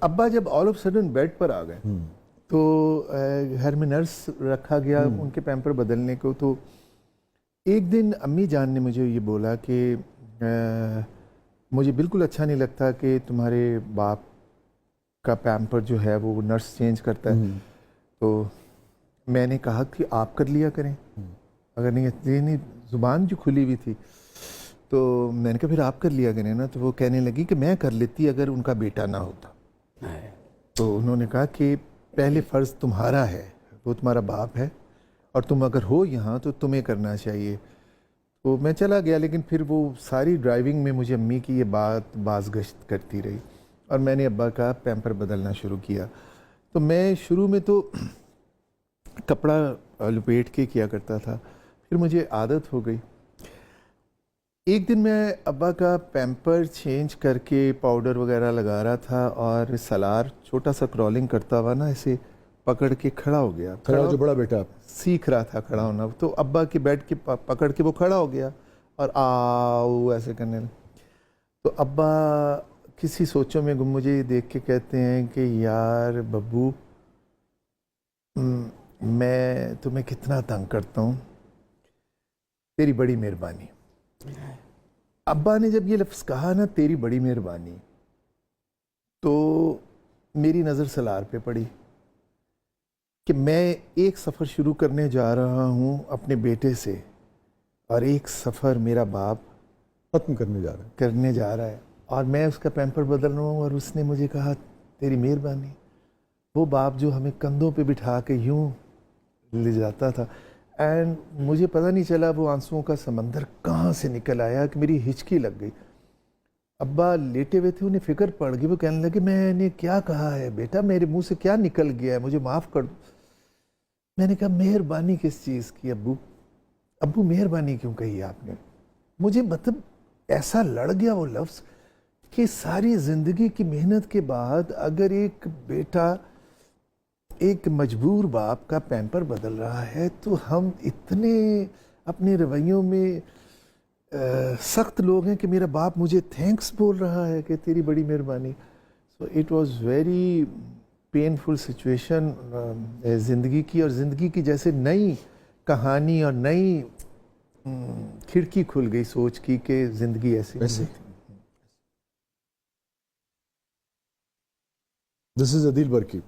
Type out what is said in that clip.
ابا جب all of sudden bed پر آ گئے تو گھر میں نرس رکھا گیا ان کے پیمپر بدلنے کو. تو ایک دن امی جان نے مجھے یہ بولا کہ مجھے بالکل اچھا نہیں لگتا کہ تمہارے باپ کا پیمپر جو ہے وہ نرس چینج کرتا ہے. تو میں نے کہا کہ آپ کر لیا کریں, اگر نہیں زبان جو کھلی ہوئی تھی. تو میں نے کہا پھر آپ کر لیا کریں نا. تو وہ کہنے لگی کہ میں کر لیتی اگر ان کا بیٹا نہ ہوتا. تو انہوں نے کہا کہ پہلے فرض تمہارا ہے, وہ تمہارا باپ ہے اور تم اگر ہو یہاں تو تمہیں کرنا چاہیے. تو میں چلا گیا, لیکن پھر وہ ساری ڈرائیونگ میں مجھے امی کی یہ بات بازگشت کرتی رہی اور میں نے ابا کا پیمپر بدلنا شروع کیا. تو میں شروع میں تو کپڑا لپیٹ کے کیا کرتا تھا, پھر مجھے عادت ہو گئی. ایک دن میں ابا کا پیمپر چینج کر کے پاؤڈر وغیرہ لگا رہا تھا اور سلار چھوٹا سا کرالنگ کرتا ہوا نا ایسے پکڑ کے کھڑا ہو گیا. جو بڑا بیٹا سیکھ رہا تھا کھڑا ہونا, تو ابا کے بیڈ کے پکڑ کے وہ کھڑا ہو گیا اور آؤ ایسے کرنے لگا. تو ابا کسی سوچوں میں گم مجھے دیکھ کے کہتے ہیں کہ یار ببو میں تمہیں کتنا تنگ کرتا ہوں, تیری بڑی مہربانی. ابا نے جب یہ لفظ کہا نا تیری بڑی مہربانی, تو میری نظر سلار پہ پڑی کہ میں ایک سفر شروع کرنے جا رہا ہوں اپنے بیٹے سے اور ایک سفر میرا باپ ختم کرنے جا رہا ہے اور میں اس کا پیمپر بدل رہا ہوں. اور اس نے مجھے کہا تیری مہربانی. وہ باپ جو ہمیں کندھوں پہ بٹھا کے یوں لے جاتا تھا, اینڈ مجھے پتہ نہیں چلا وہ آنسوؤں کا سمندر کہاں سے نکل آیا کہ میری ہچکی لگ گئی. ابا لیٹے ہوئے تھے, انہیں فکر پڑ گئی, وہ کہنے لگے میں نے کیا کہا ہے بیٹا, میرے منہ سے کیا نکل گیا ہے, مجھے معاف کر دو. میں نے کہا مہربانی کس چیز کی ابو مہربانی کیوں کہی آپ نے. مجھے مطلب ایسا لڑ گیا وہ لفظ کہ ساری زندگی کی محنت کے بعد اگر ایک بیٹا ایک مجبور باپ کا پیمپر بدل رہا ہے تو ہم اتنے اپنے رویوں میں سخت لوگ ہیں کہ میرا باپ مجھے تھینکس بول رہا ہے کہ تیری بڑی مہربانی. So it was very painful situation زندگی کی, اور زندگی کی جیسے نئی کہانی اور نئی کھڑکی کھل گئی سوچ کی کہ زندگی ایسی نہیں تھی. دس از عدیل برکی.